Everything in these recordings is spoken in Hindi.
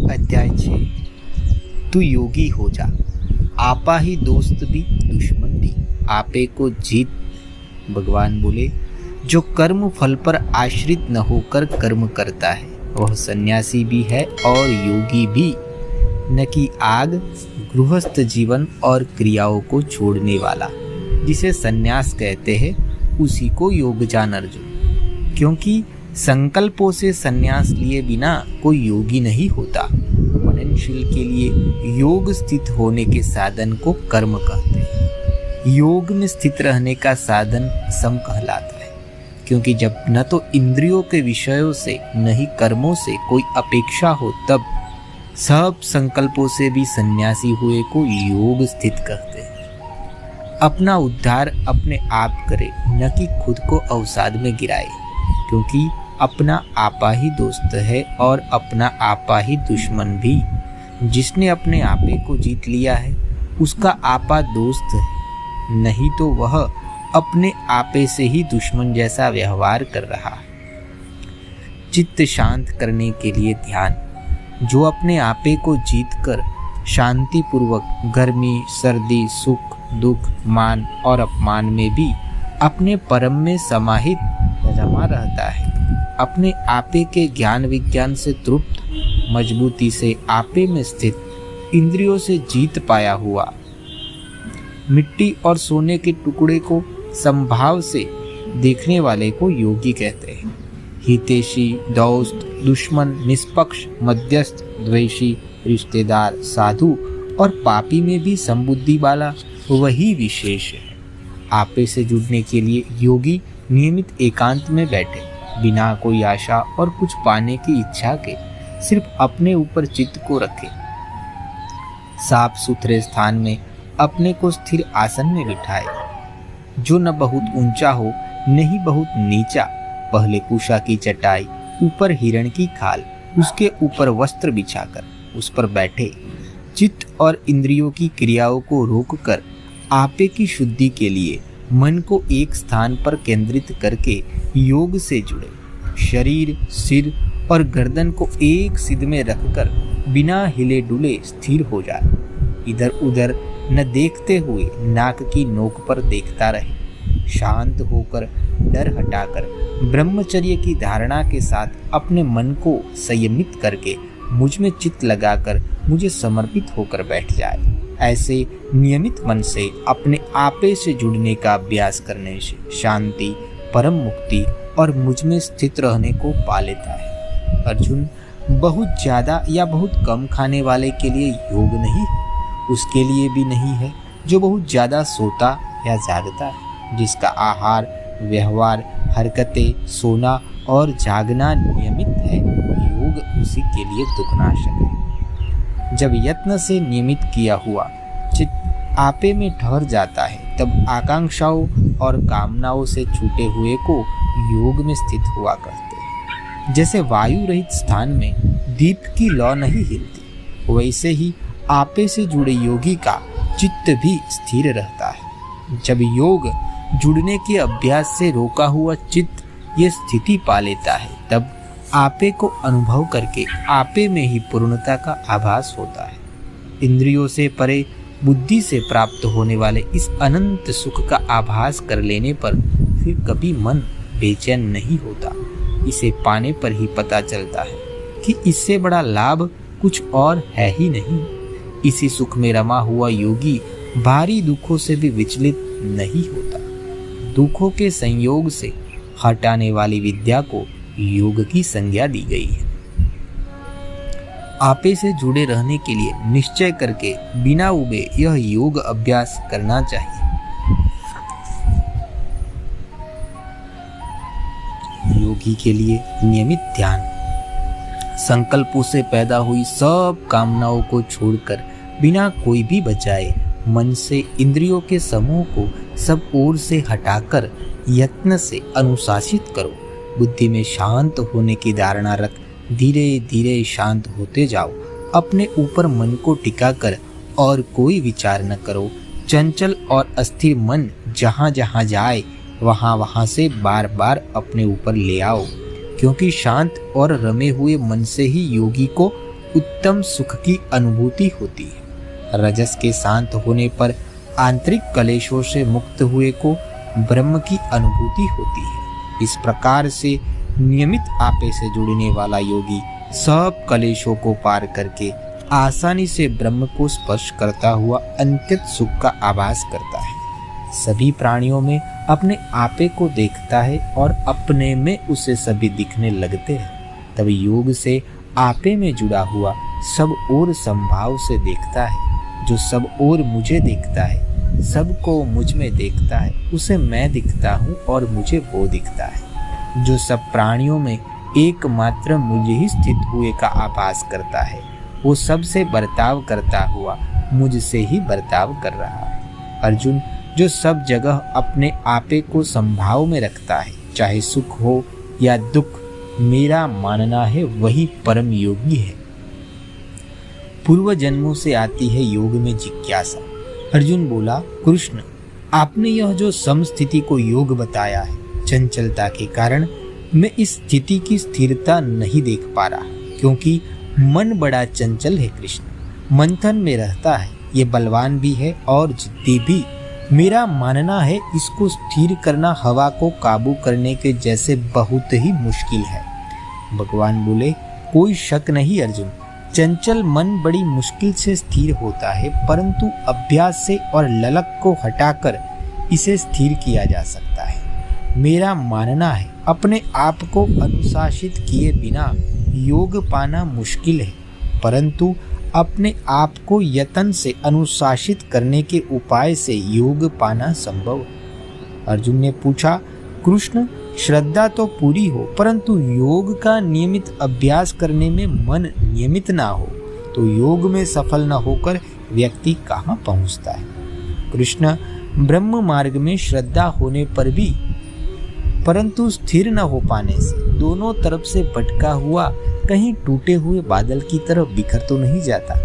अध्याय 6। तू योगी हो जा, आपा ही दोस्त भी दुश्मन भी, आपे को जीत। भगवान बोले, जो कर्म फल पर आश्रित न होकर कर्म करता है वह सन्यासी भी है और योगी भी, न कि आग, गृहस्थ जीवन और क्रियाओं को छोड़ने वाला, जिसे सन्यास कहते हैं, उसी को योग जान अर्जुन। क्योंकि संकल्पों से सन्यास लिए बिना कोई योगी नहीं होता। मननशील के लिए योग स्थित होने के साधन को कर्म कहते हैं। योग में स्थित रहने का साधन सम कहलाता है, क्योंकि जब न तो इंद्रियों के विषयों से न ही कर्मों से कोई अपेक्षा हो, तब सब संकल्पों से भी सन्यासी हुए को योग स्थित कहते हैं। अपना उद्धार अपने आप करे, न कि खुद को अवसाद में गिराए, क्योंकि अपना आपा ही दोस्त है और अपना आपा ही दुश्मन भी। जिसने अपने आपे को जीत लिया है उसका आपा दोस्त है, नहीं तो वह अपने आपे से ही दुश्मन जैसा व्यवहार कर रहा है। चित्त शांत करने के लिए ध्यान। जो अपने आपे को जीतकर शांति पूर्वक गर्मी, सर्दी, सुख, दुख, मान और अपमान में भी अपने परम में समाहित रमा रहता है, अपने आपे के ज्ञान विज्ञान से तृप्त, मजबूती से आपे में स्थित, इंद्रियों से जीत पाया हुआ, मिट्टी और सोने के टुकड़े को संभाव से देखने वाले को योगी कहते हैं। हितैषी, दोस्त, दुश्मन, निष्पक्ष, मध्यस्थ, द्वेषी, रिश्तेदार, साधु और पापी में भी समबुद्धि वाला वही विशेष है। आपे से जुड़ने के लिए योगी नियमित एकांत में बैठे, बिना कोई आशा और कुछ पाने की इच्छा के सिर्फ अपने ऊपर चित्त को रखे। साफ सुथरे स्थान में अपने को स्थिर आसन में बिठाए, जो न बहुत ऊंचा हो न ही बहुत नीचा। पहले कुशा की चटाई, ऊपर हिरण की खाल, उसके ऊपर वस्त्र बिछाकर उस पर बैठे। चित्त और इंद्रियों की क्रियाओं को रोककर आपे की शुद्धि के लिए मन को एक स्थान पर केंद्रित करके योग से जुड़े। शरीर, सिर और गर्दन को एक सिद्ध में रखकर बिना हिले डुले स्थिर हो जाए। इधर उधर न देखते हुए नाक की नोक पर देखता रहे। शांत होकर डर हटाकर ब्रह्मचर्य की धारणा के साथ अपने मन को संयमित करके मुझ में चित्त लगाकर मुझे समर्पित होकर बैठ जाए। ऐसे नियमित मन से अपने आपे से जुड़ने का अभ्यास करने से शांति, परम मुक्ति और मुझ में स्थित रहने को पा लेता है। अर्जुन, बहुत ज़्यादा या बहुत कम खाने वाले के लिए योग नहीं, उसके लिए भी नहीं है जो बहुत ज़्यादा सोता या जागता है। जिसका आहार, व्यवहार, हरकतें, सोना और जागना नियमित है, योग उसी के लिए दुखनाशक है। जब यत्न से नियमित किया हुआ चित्त आपे में ठहर जाता है, तब आकांक्षाओं और कामनाओं से छूटे हुए को योग में स्थित हुआ करते हैं। जैसे वायु रहित स्थान में दीप की लौ नहीं हिलती, वैसे ही आपे से जुड़े योगी का चित्त भी स्थिर रहता है। जब योग जुड़ने के अभ्यास से रोका हुआ चित्त ये स्थिति पा लेता है, तब आपे को अनुभव करके आपे में ही पूर्णता का आभास होता है। इंद्रियों से परे बुद्धि से प्राप्त होने वाले इस अनंत सुख का आभास कर लेने पर फिर कभी मन बेचैन नहीं होता। इसे पाने पर ही पता चलता है कि इससे बड़ा लाभ कुछ और है ही नहीं। इसी सुख में रमा हुआ योगी भारी दुखों से भी विचलित नहीं होता। दुखों के संयोग से हटाने वाली विद्या को योग की संज्ञा दी गई है। आपे से जुड़े रहने के लिए निश्चय करके बिना उबे यह योग अभ्यास करना चाहिए। योगी के लिए नियमित ध्यान। संकल्पों से पैदा हुई सब कामनाओं को छोड़कर बिना कोई भी बचाए मन से इंद्रियों के समूह को सब ओर से हटाकर यत्न से अनुशासित करो। बुद्धि में शांत होने की धारणा रख धीरे धीरे शांत होते जाओ। अपने ऊपर मन को टिका कर और कोई विचार न करो। चंचल और अस्थिर मन जहाँ जहाँ जाए वहाँ वहाँ से बार बार अपने ऊपर ले आओ, क्योंकि शांत और रमे हुए मन से ही योगी को उत्तम सुख की अनुभूति होती है। रजस के शांत होने पर आंतरिक कलेशों से मुक्त हुए को ब्रह्म की अनुभूति होती है। इस प्रकार से नियमित आपे से जुड़ने वाला योगी सब कलेशों को पार करके आसानी से ब्रह्म को स्पर्श करता हुआ अंत्यत सुख का आभास करता है। सभी प्राणियों में अपने आपे को देखता है और अपने में उसे सभी दिखने लगते हैं। तब योग से आपे में जुड़ा हुआ सब और संभाव से देखता है। जो सब और मुझे देखता है, सबको मुझ में देखता है, उसे मैं दिखता हूँ और मुझे वो दिखता है। जो सब प्राणियों में एकमात्र मुझे ही स्थित हुए का आभास करता है, वो सबसे बर्ताव करता हुआ मुझसे ही बर्ताव कर रहा है। अर्जुन, जो सब जगह अपने आपे को संभाव में रखता है, चाहे सुख हो या दुख, मेरा मानना है वही परम योगी है। पूर्व जन्मों से आती है योग में जिज्ञासा। अर्जुन बोला, कृष्ण, आपने यह जो समस्थिति को योग बताया है, चंचलता के कारण मैं इस स्थिति की स्थिरता नहीं देख पा रहा, क्योंकि मन बड़ा चंचल है। कृष्ण मंथन में रहता है, ये बलवान भी है और जिद्दी भी। मेरा मानना है इसको स्थिर करना हवा को काबू करने के जैसे बहुत ही मुश्किल है। भगवान बोले, कोई शक नहीं अर्जुन, चंचल मन बड़ी मुश्किल से स्थिर होता है, परंतु अभ्यास से और ललक को हटाकर इसे स्थिर किया जा सकता है। मेरा मानना है अपने आप को अनुशासित किए बिना योग पाना मुश्किल है, परंतु अपने आप को यत्न से अनुशासित करने के उपाय से योग पाना संभव है। अर्जुन ने पूछा, कृष्ण, श्रद्धा तो पूरी हो, परंतु योग का नियमित अभ्यास करने में मन नियमित ना हो तो योग में सफल न होकर व्यक्ति कहाँ पहुँचता है? कृष्ण, ब्रह्म मार्ग में श्रद्धा होने पर भी परंतु स्थिर न हो पाने से दोनों तरफ से भटका हुआ कहीं टूटे हुए बादल की तरह बिखर तो नहीं जाता।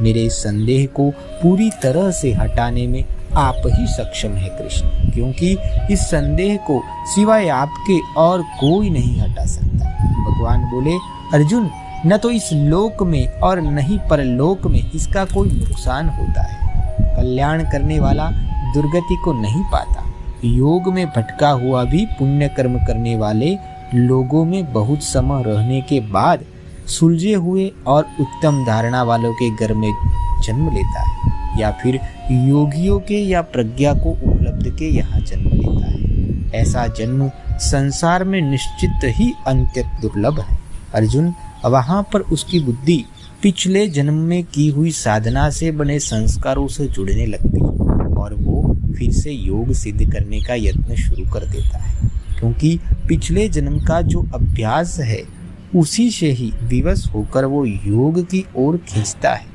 मेरे इस संदेह को पूरी तरह से हटाने में आप ही सक्षम है कृष्ण, क्योंकि इस संदेह को सिवाय आपके और कोई नहीं हटा सकता। भगवान बोले, अर्जुन, न तो इस लोक में और न ही परलोक में इसका कोई नुकसान होता है। कल्याण करने वाला दुर्गति को नहीं पाता। योग में भटका हुआ भी पुण्य कर्म करने वाले लोगों में बहुत समय रहने के बाद सुलझे हुए और उत्तम धारणा वालों के घर में जन्म लेता है, या फिर योगियों के या प्रज्ञा को उपलब्ध के यहाँ जन्म लेता है। ऐसा जन्म संसार में निश्चित ही अत्यंत दुर्लभ है। अर्जुन, वहाँ पर उसकी बुद्धि पिछले जन्म में की हुई साधना से बने संस्कारों से जुड़ने लगती है और वो फिर से योग सिद्ध करने का यत्न शुरू कर देता है, क्योंकि पिछले जन्म का जो अभ्यास है उसी से ही विवश होकर वो योग की ओर खींचता है।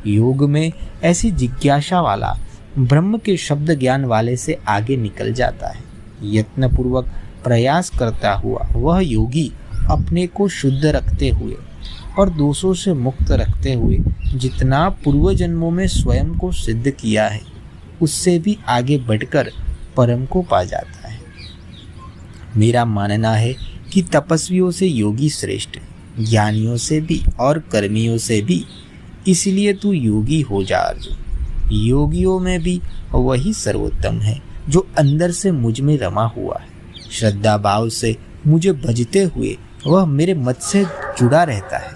योग में ऐसी जिज्ञासा वाला ब्रह्म के शब्द ज्ञान वाले से आगे निकल जाता है। यत्नपूर्वक प्रयास करता हुआ वह योगी अपने को शुद्ध रखते हुए और दोषों से मुक्त रखते हुए जितना पूर्व जन्मों में स्वयं को सिद्ध किया है उससे भी आगे बढ़कर परम को पा जाता है। मेरा मानना है कि तपस्वियों से योगी श्रेष्ठ है, ज्ञानियों से भी और कर्मियों से भी। इसलिए तू योगी हो जा अर्जुन। योगियों में भी वही सर्वोत्तम है जो अंदर से मुझ में रमा हुआ है। श्रद्धा भाव से मुझे भजते हुए वह मेरे मत से जुड़ा रहता है।